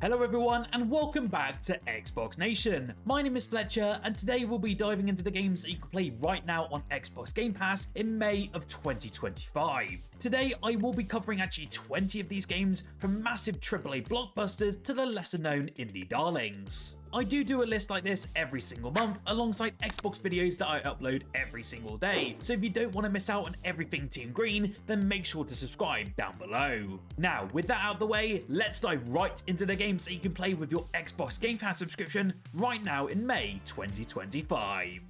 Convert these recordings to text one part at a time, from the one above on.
Hello everyone and welcome back to Xbox Nation. My name is Fletcher and today we'll be diving into the games that you can play right now on Xbox Game Pass in May of 2025. Today I will be covering actually 20 of these games, from massive AAA blockbusters to the lesser known indie darlings. I do a list like this every single month alongside Xbox videos that I upload every single day, so if you don't want to miss out on everything Team Green, then make sure to subscribe down below. Now, with that out of the way, let's dive right into the games that you can play with your Xbox Game Pass subscription right now in May 2025.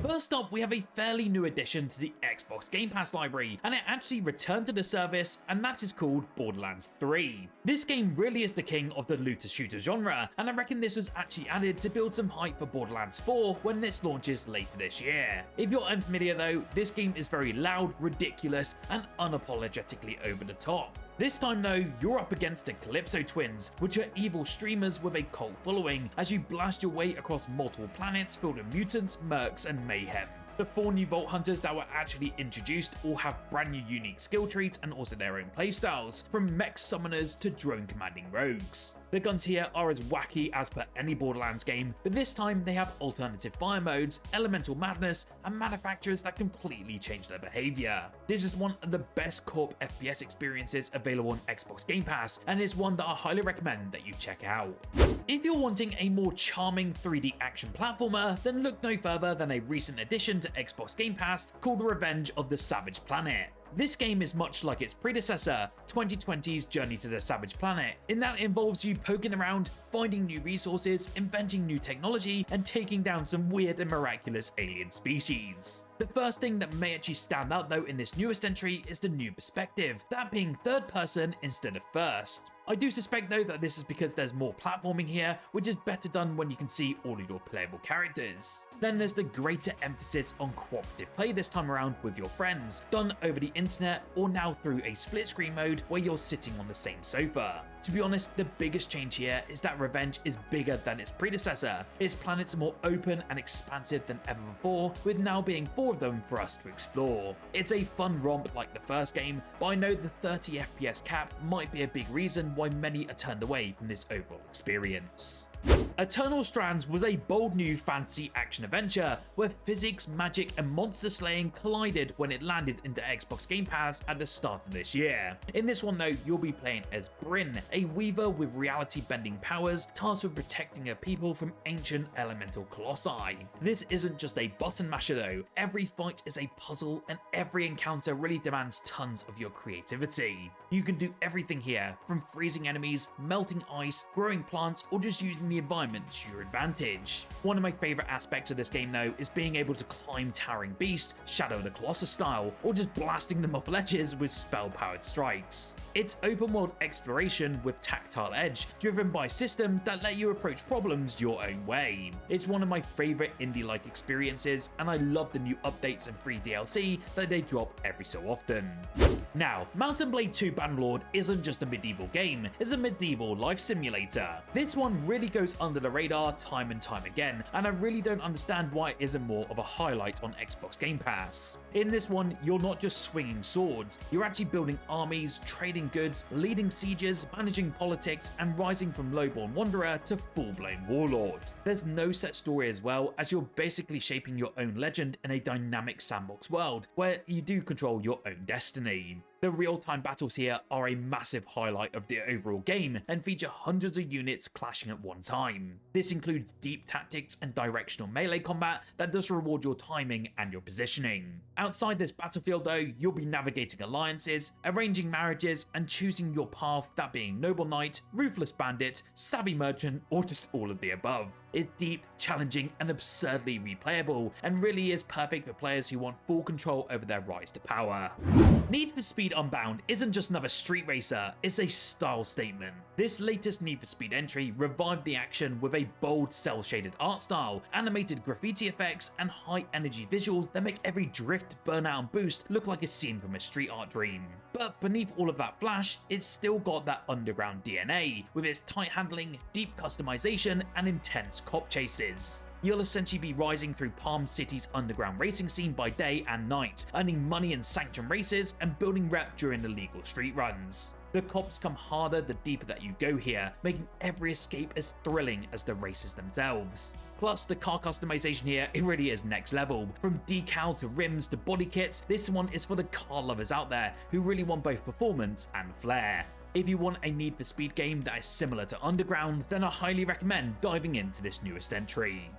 First up, we have a fairly new addition to the Xbox Game Pass library, and it actually returned to the service, and that is called Borderlands 3. This game really is the king of the looter shooter genre, and I reckon this was actually added to build some hype for Borderlands 4 when this launches later this year. If you're unfamiliar though, this game is very loud, ridiculous, and unapologetically over the top. This time though, you're up against the Calypso twins, which are evil streamers with a cult following, as you blast your way across multiple planets filled with mutants, mercs, and mayhem. The 4 new Vault Hunters that were actually introduced all have brand new unique skill trees and also their own playstyles, from mech summoners to drone commanding rogues. The guns here are as wacky as per any Borderlands game, but this time they have alternative fire modes, elemental madness, and manufacturers that completely change their behaviour. This is one of the best co-op FPS experiences available on Xbox Game Pass, and is one that I highly recommend that you check out. If you're wanting a more charming 3D action platformer, then look no further than a recent addition to Xbox Game Pass called Revenge of the Savage Planet. This game is much like its predecessor, 2020's Journey to the Savage Planet, in that it involves you poking around, finding new resources, inventing new technology, and taking down some weird and miraculous alien species. The first thing that may actually stand out though in this newest entry is the new perspective, that being third person instead of first. I do suspect though that this is because there's more platforming here, which is better done when you can see all of your playable characters. Then there's the greater emphasis on cooperative play this time around with your friends, done over the internet or now through a split screen mode where you're sitting on the same sofa. To be honest, the biggest change here is that Revenge is bigger than its predecessor. Its planets are more open and expansive than ever before, with now being 4 of them for us to explore. It's a fun romp like the first game, but I know the 30 FPS cap might be a big reason why many are turned away from this overall experience. Eternal Strands was a bold new fantasy action adventure where physics, magic, and monster slaying collided when it landed into Xbox Game Pass at the start of this year. In this one though, you'll be playing as Bryn, a weaver with reality-bending powers tasked with protecting her people from ancient elemental colossi. This isn't just a button masher though, every fight is a puzzle and every encounter really demands tons of your creativity. You can do everything here, from freezing enemies, melting ice, growing plants, or just using the environment to your advantage. One of my favourite aspects of this game though is being able to climb towering beasts, Shadow of the Colossus style, or just blasting them off ledges with spell-powered strikes. It's open world exploration with tactile edge, driven by systems that let you approach problems your own way. It's one of my favourite indie-like experiences, and I love the new updates and free DLC that they drop every so often. Now, Mount & Blade 2 Bannerlord isn't just a medieval game, it's a medieval life simulator. This one really goes under the radar time and time again, and I really don't understand why it isn't more of a highlight on Xbox Game Pass. In this one, you're not just swinging swords, you're actually building armies, trading goods, leading sieges, managing politics, and rising from lowborn wanderer to full-blown warlord. There's no set story as well, as you're basically shaping your own legend in a dynamic sandbox world, where you do control your own destiny. The real-time battles here are a massive highlight of the overall game and feature hundreds of units clashing at one time. This includes deep tactics and directional melee combat that does reward your timing and your positioning. Outside this battlefield though, you'll be navigating alliances, arranging marriages, and choosing your path, that being noble knight, ruthless bandit, savvy merchant, or just all of the above. It's deep, challenging, and absurdly replayable, and really is perfect for players who want full control over their rise to power. Need for Speed Unbound isn't just another street racer, it's a style statement. This latest Need for Speed entry revived the action with a bold cel-shaded art style, animated graffiti effects, and high-energy visuals that make every drift, burnout, and boost look like a scene from a street art dream. But beneath all of that flash, it's still got that underground DNA, with its tight handling, deep customization, and intense cop chases. You'll essentially be rising through Palm City's underground racing scene by day and night, earning money in sanctioned races and building rep during the legal street runs. The cops come harder the deeper that you go here, making every escape as thrilling as the races themselves. Plus, the car customization here, it really is next level. From decal to rims to body kits, this one is for the car lovers out there who really want both performance and flair. If you want a Need for Speed game that is similar to Underground, then I highly recommend diving into this newest entry.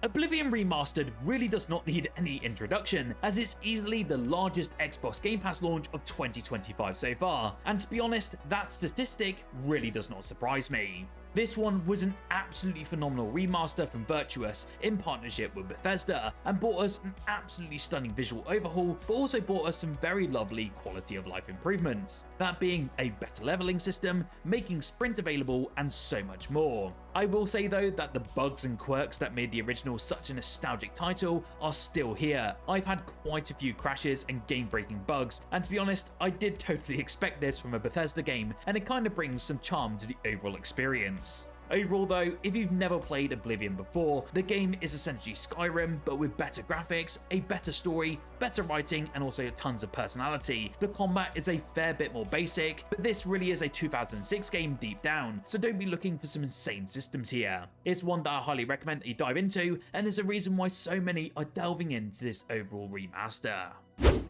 Oblivion Remastered really does not need any introduction, as it's easily the largest Xbox Game Pass launch of 2025 so far, and to be honest, that statistic really does not surprise me. This one was an absolutely phenomenal remaster from Virtuous in partnership with Bethesda, and brought us an absolutely stunning visual overhaul, but also brought us some very lovely quality of life improvements, that being a better leveling system, making sprint available, and so much more. I will say though that the bugs and quirks that made the original such a nostalgic title are still here. I've had quite a few crashes and game-breaking bugs, and to be honest, I did totally expect this from a Bethesda game, and it kind of brings some charm to the overall experience. Overall though, if you've never played Oblivion before, the game is essentially Skyrim, but with better graphics, a better story, better writing, and also tons of personality. The combat is a fair bit more basic, but this really is a 2006 game deep down, so don't be looking for some insane systems here. It's one that I highly recommend that you dive into, and is a reason why so many are delving into this overall remaster.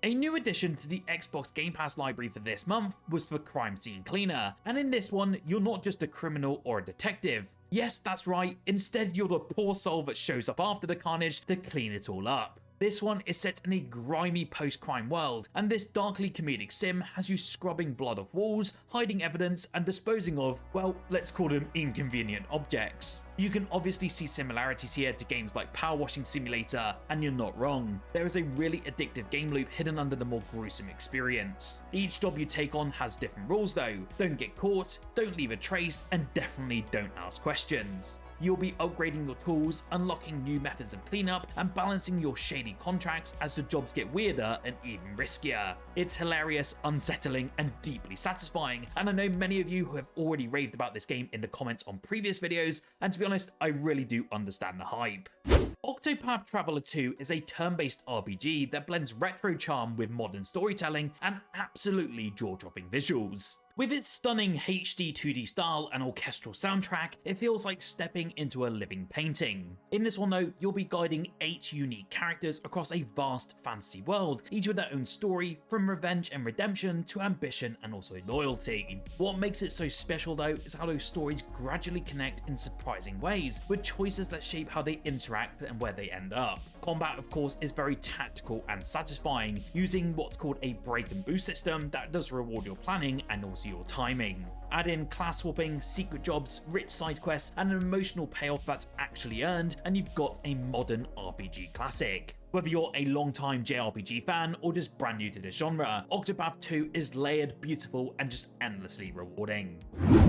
A new addition to the Xbox Game Pass library for this month was for Crime Scene Cleaner, and in this one, you're not just a criminal or a detective. Yes, that's right, instead you're the poor soul that shows up after the carnage to clean it all up. This one is set in a grimy post-crime world, and this darkly comedic sim has you scrubbing blood off walls, hiding evidence, and disposing of, well, let's call them inconvenient objects. You can obviously see similarities here to games like Power Washing Simulator, and you're not wrong. There is a really addictive game loop hidden under the more gruesome experience. Each job you take on has different rules though. Don't get caught, don't leave a trace, and definitely don't ask questions. You'll be upgrading your tools, unlocking new methods of cleanup, and balancing your shady contracts as the jobs get weirder and even riskier. It's hilarious, unsettling, and deeply satisfying, and I know many of you who have already raved about this game in the comments on previous videos, and to be honest, I really do understand the hype. Octopath Traveler 2 is a turn-based RPG that blends retro charm with modern storytelling and absolutely jaw-dropping visuals. With its stunning HD 2D style and orchestral soundtrack, it feels like stepping into a living painting. In this one though, you'll be guiding 8 unique characters across a vast fantasy world, each with their own story, from revenge and redemption to ambition and also loyalty. What makes it so special though is how those stories gradually connect in surprising ways, with choices that shape how they interact and where they end up. Combat of course is very tactical and satisfying, using what's called a break and boost system that does reward your planning and also your timing. Add in class swapping, secret jobs, rich side quests, and an emotional payoff that's actually earned, and you've got a modern RPG classic. Whether you're a long-time JRPG fan or just brand new to the genre, Octopath 2 is layered, beautiful, and just endlessly rewarding.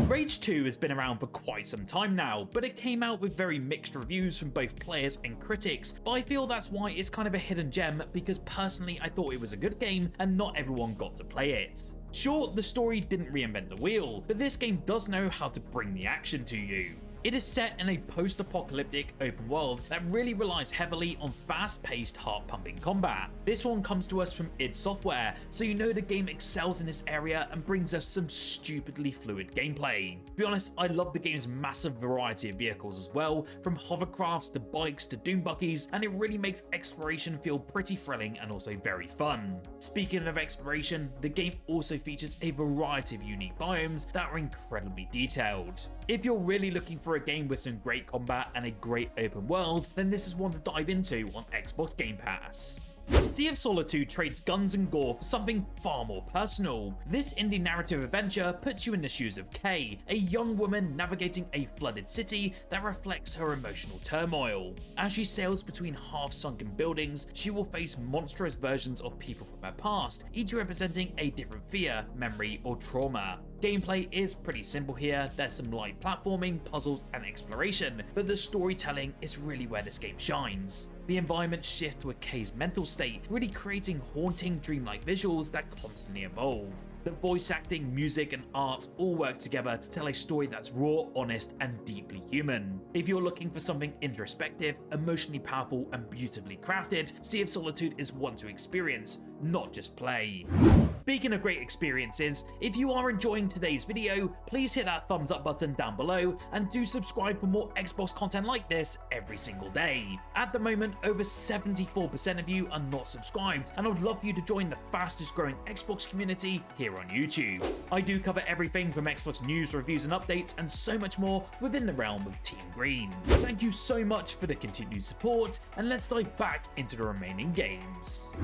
Rage 2 has been around for quite some time now, but it came out with very mixed reviews from both players and critics, but I feel that's why it's kind of a hidden gem, because personally I thought it was a good game and not everyone got to play it. Sure, the story didn't reinvent the wheel, but this game does know how to bring the action to you. It is set in a post-apocalyptic open world that really relies heavily on fast-paced, heart-pumping combat. This one comes to us from id Software, so you know the game excels in this area and brings us some stupidly fluid gameplay. To be honest, I love the game's massive variety of vehicles as well, from hovercrafts to bikes to doom buggies, and it really makes exploration feel pretty thrilling and also very fun. Speaking of exploration, the game also features a variety of unique biomes that are incredibly detailed. If you're really looking for a game with some great combat and a great open world, then this is one to dive into on Xbox Game Pass. Sea of Solitude trades guns and gore for something far more personal. This indie narrative adventure puts you in the shoes of Kay, a young woman navigating a flooded city that reflects her emotional turmoil. As she sails between half-sunken buildings, she will face monstrous versions of people from her past, each representing a different fear, memory, or trauma. Gameplay is pretty simple here, there's some light platforming, puzzles, and exploration, but the storytelling is really where this game shines. The environments shift to a Kay's mental state, really creating haunting, dreamlike visuals that constantly evolve. The voice acting, music and art all work together to tell a story that's raw, honest and deeply human. If you're looking for something introspective, emotionally powerful and beautifully crafted, Sea of Solitude is one to experience, not just play. Speaking of great experiences, if you are enjoying today's video, please hit that thumbs up button down below and do subscribe for more Xbox content like this every single day. At the moment, over 74% of you are not subscribed, and I would love for you to join the fastest growing Xbox community here on YouTube. I do cover everything from Xbox news, reviews and updates and so much more within the realm of Team Green. Thank you so much for the continued support, and let's dive back into the remaining games.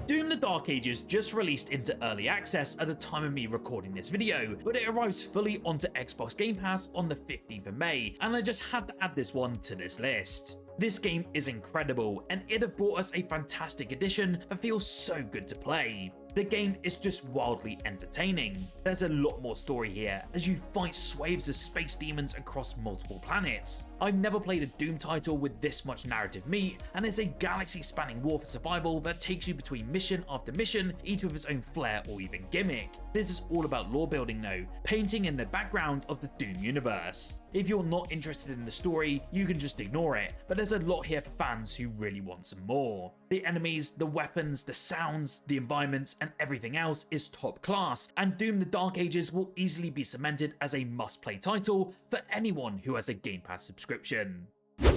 Doom the Dark Ages just released into early access at the time of me recording this video, but it arrives fully onto Xbox Game Pass on the 15th of May, and I just had to add this one to this list. This game is incredible, and it have brought us a fantastic addition that feels so good to play. The game is just wildly entertaining. There's a lot more story here as you fight swathes of space demons across multiple planets. I've never played a Doom title with this much narrative meat, and it's a galaxy-spanning war for survival that takes you between mission after mission, each with its own flair or even gimmick. This is all about lore building though, painting in the background of the Doom universe. If you're not interested in the story, you can just ignore it, but there's a lot here for fans who really want some more. The enemies, the weapons, the sounds, the environments, and everything else is top class, and Doom the Dark Ages will easily be cemented as a must-play title for anyone who has a Game Pass subscription.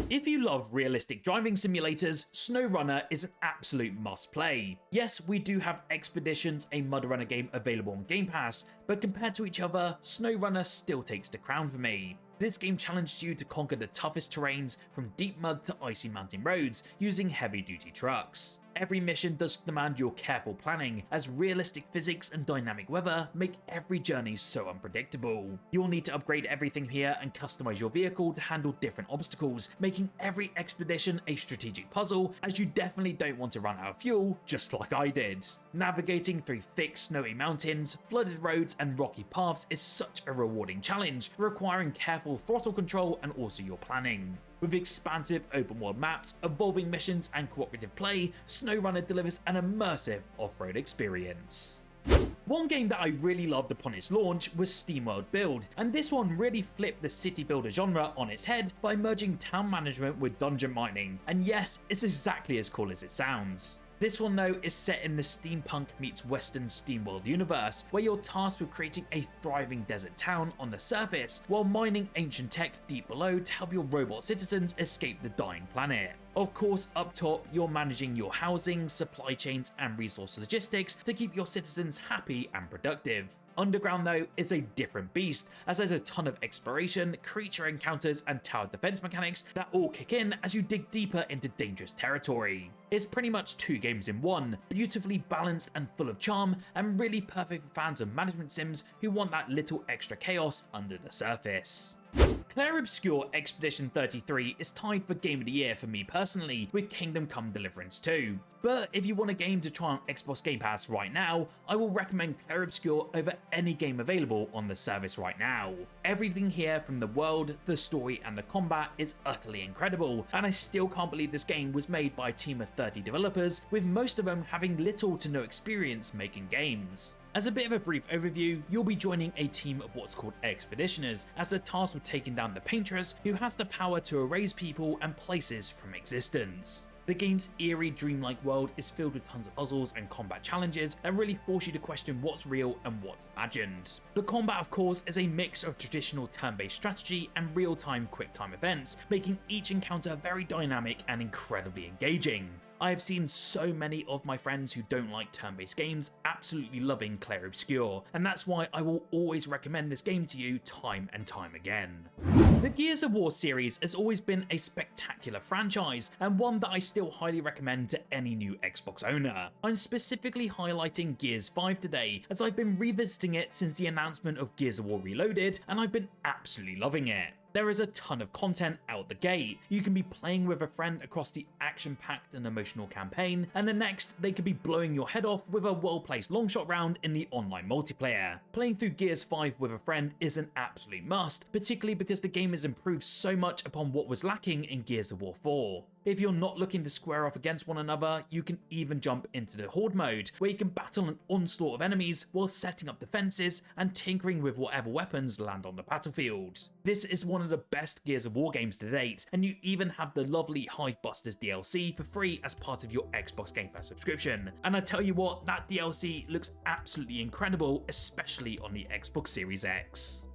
If you love realistic driving simulators, SnowRunner is an absolute must-play. Yes, we do have Expeditions, a MudRunner game available on Game Pass, but compared to each other, SnowRunner still takes the crown for me. This game challenges you to conquer the toughest terrains from deep mud to icy mountain roads using heavy-duty trucks. Every mission does demand your careful planning, as realistic physics and dynamic weather make every journey so unpredictable. You'll need to upgrade everything here and customize your vehicle to handle different obstacles, making every expedition a strategic puzzle, as you definitely don't want to run out of fuel, just like I did. Navigating through thick snowy mountains, flooded roads and rocky paths is such a rewarding challenge, requiring careful throttle control and also your planning. With expansive open world maps, evolving missions and cooperative play, SnowRunner delivers an immersive off-road experience. One game that I really loved upon its launch was SteamWorld Build, and this one really flipped the city builder genre on its head by merging town management with dungeon mining, and yes, it's exactly as cool as it sounds. This one though is set in the steampunk meets western SteamWorld universe, where you're tasked with creating a thriving desert town on the surface, while mining ancient tech deep below to help your robot citizens escape the dying planet. Of course, up top, you're managing your housing, supply chains and resource logistics to keep your citizens happy and productive. Underground though is a different beast, as there's a ton of exploration, creature encounters and tower defense mechanics that all kick in as you dig deeper into dangerous territory. It's pretty much two games in one, beautifully balanced and full of charm, and really perfect for fans of management sims who want that little extra chaos under the surface. Clair Obscur Expedition 33 is tied for Game of the Year for me personally, with Kingdom Come Deliverance 2. But if you want a game to try on Xbox Game Pass right now, I will recommend Clair Obscur over any game available on the service right now. Everything here from the world, the story and the combat is utterly incredible, and I still can't believe this game was made by a team of 30 developers, with most of them having little to no experience making games. As a bit of a brief overview, you'll be joining a team of what's called Expeditioners, as they're tasked with taking down the Paintress, who has the power to erase people and places from existence. The game's eerie, dreamlike world is filled with tons of puzzles and combat challenges that really force you to question what's real and what's imagined. The combat, of course, is a mix of traditional turn-based strategy and real-time quick-time events, making each encounter very dynamic and incredibly engaging. I have seen so many of my friends who don't like turn-based games absolutely loving Clair Obscur, and that's why I will always recommend this game to you time and time again. The Gears of War series has always been a spectacular franchise, and one that I still highly recommend to any new Xbox owner. I'm specifically highlighting Gears 5 today, as I've been revisiting it since the announcement of Gears of War Reloaded, and I've been absolutely loving it. There is a ton of content out the gate. You can be playing with a friend across the action-packed and emotional campaign, and the next they could be blowing your head off with a well-placed longshot round in the online multiplayer. Playing through Gears 5 with a friend is an absolute must, particularly because the game has improved so much upon what was lacking in Gears of War 4. If you're not looking to square up against one another, you can even jump into the Horde mode, where you can battle an onslaught of enemies while setting up defenses and tinkering with whatever weapons land on the battlefield. This is one of the best Gears of War games to date, and you even have the lovely Hivebusters DLC for free as part of your Xbox Game Pass subscription. And I tell you what, that DLC looks absolutely incredible, especially on the Xbox Series X.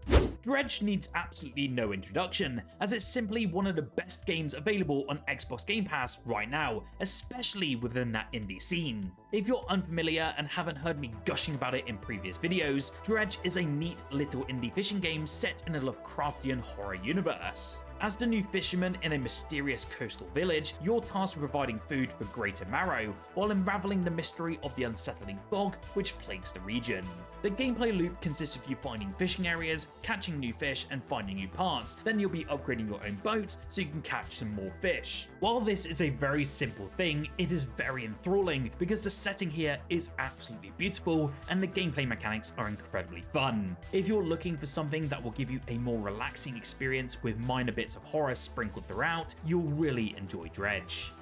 Dredge needs absolutely no introduction, as it's simply one of the best games available on Xbox Game Pass right now, especially within that indie scene. If you're unfamiliar and haven't heard me gushing about it in previous videos, Dredge is a neat little indie fishing game set in a Lovecraftian horror universe. As the new fisherman in a mysterious coastal village, you're tasked with providing food for Greater Marrow, while unraveling the mystery of the unsettling fog which plagues the region. The gameplay loop consists of you finding fishing areas, catching new fish and finding new parts, then you'll be upgrading your own boat so you can catch some more fish. While this is a very simple thing, it is very enthralling because the setting here is absolutely beautiful and the gameplay mechanics are incredibly fun. If you're looking for something that will give you a more relaxing experience with minor bits of horror sprinkled throughout, you'll really enjoy Dredge.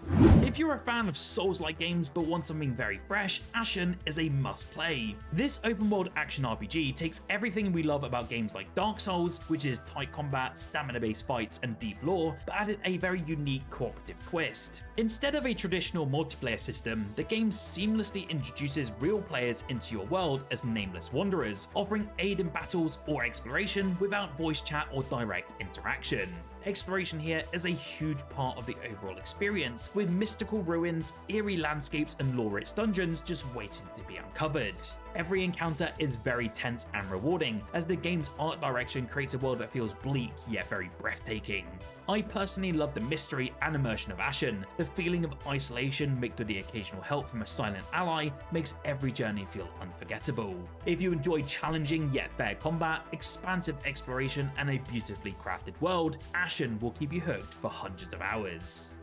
If you're a fan of Souls-like games but want something very fresh, Ashen is a must-play. This open-world action RPG takes everything we love about games like Dark Souls, which is tight combat, stamina-based fights and deep lore, but added a very unique cooperative twist. Instead of a traditional multiplayer system, the game seamlessly introduces real players into your world as nameless wanderers, offering aid in battles or exploration without voice chat or direct interaction. Exploration here is a huge part of the overall experience, with mystical ruins, eerie landscapes and lore-rich dungeons just waiting to be uncovered. Every encounter is very tense and rewarding, as the game's art direction creates a world that feels bleak yet very breathtaking. I personally love the mystery and immersion of Ashen. The feeling of isolation mixed with the occasional help from a silent ally makes every journey feel unforgettable. If you enjoy challenging yet fair combat, expansive exploration and a beautifully crafted world, Ashen will keep you hooked for hundreds of hours.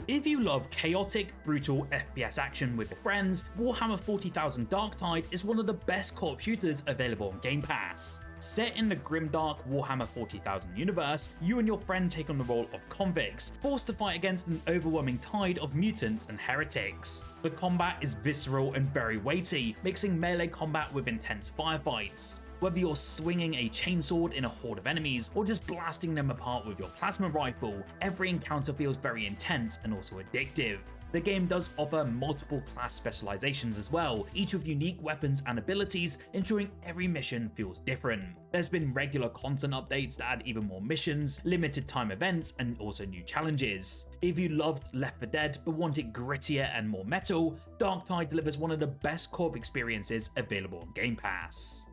If you love chaotic, brutal FPS action with your friends, Warhammer 40,000 Darktide is one of the best co-op shooters available on Game Pass. Set in the grimdark Warhammer 40,000 universe, you and your friend take on the role of convicts, forced to fight against an overwhelming tide of mutants and heretics. The combat is visceral and very weighty, mixing melee combat with intense firefights. Whether you're swinging a chainsword in a horde of enemies or just blasting them apart with your plasma rifle, every encounter feels very intense and also addictive. The game does offer multiple class specializations as well, each with unique weapons and abilities, ensuring every mission feels different. There's been regular content updates that add even more missions, limited time events, and also new challenges. If you loved Left 4 Dead but want it grittier and more metal, Darktide delivers one of the best co-op experiences available on Game Pass.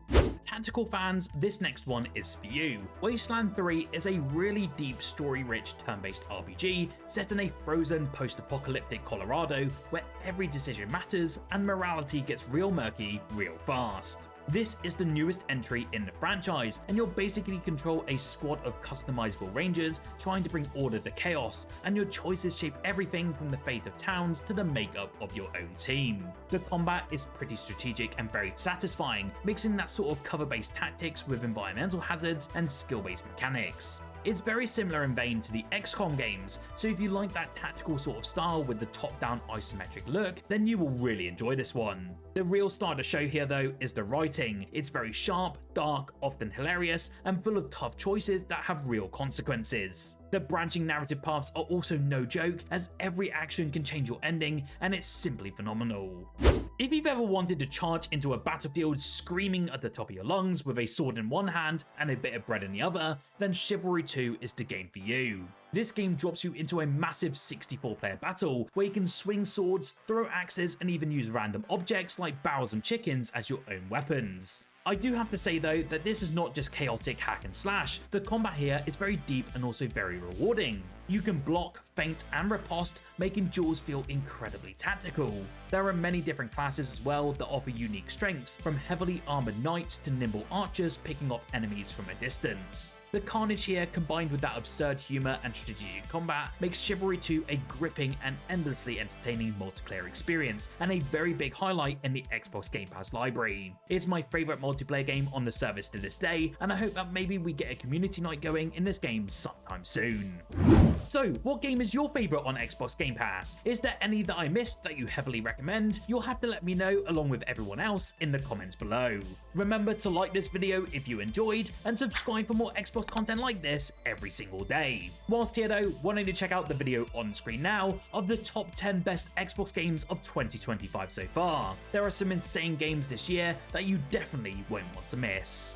Tactical fans, this next one is for you. Wasteland 3 is a really deep, story-rich, turn-based RPG set in a frozen, post-apocalyptic Colorado where every decision matters and morality gets real murky real fast. This is the newest entry in the franchise, and you'll basically control a squad of customizable rangers trying to bring order to chaos, and your choices shape everything from the fate of towns to the makeup of your own team. The combat is pretty strategic and very satisfying, mixing that sort of cover-based tactics with environmental hazards and skill-based mechanics. It's very similar in vein to the XCOM games, so if you like that tactical sort of style with the top-down isometric look, then you will really enjoy this one. The real star of the show here though is the writing. It's very sharp, dark, often hilarious, and full of tough choices that have real consequences. The branching narrative paths are also no joke, as every action can change your ending, and it's simply phenomenal. If you've ever wanted to charge into a battlefield screaming at the top of your lungs with a sword in one hand and a bit of bread in the other, then Chivalry 2 is the game for you. This game drops you into a massive 64-player battle where you can swing swords, throw axes, and even use random objects like barrels and chickens as your own weapons. I do have to say though that this is not just chaotic hack and slash. The combat here is very deep and also very rewarding. You can block, feint, and riposte, making duels feel incredibly tactical. There are many different classes as well that offer unique strengths, from heavily armored knights to nimble archers picking off enemies from a distance. The carnage here, combined with that absurd humor and strategic combat, makes Chivalry 2 a gripping and endlessly entertaining multiplayer experience, and a very big highlight in the Xbox Game Pass library. It's my favorite multiplayer game on the service to this day, and I hope that maybe we get a community night going in this game sometime soon. So, what game is your favourite on Xbox Game Pass? Is there any that I missed that you heavily recommend? You'll have to let me know along with everyone else in the comments below. Remember to like this video if you enjoyed, and subscribe for more Xbox content like this every single day. Whilst here though, why don't you check out the video on screen now of the top 10 best Xbox games of 2025 so far. There are some insane games this year that you definitely won't want to miss.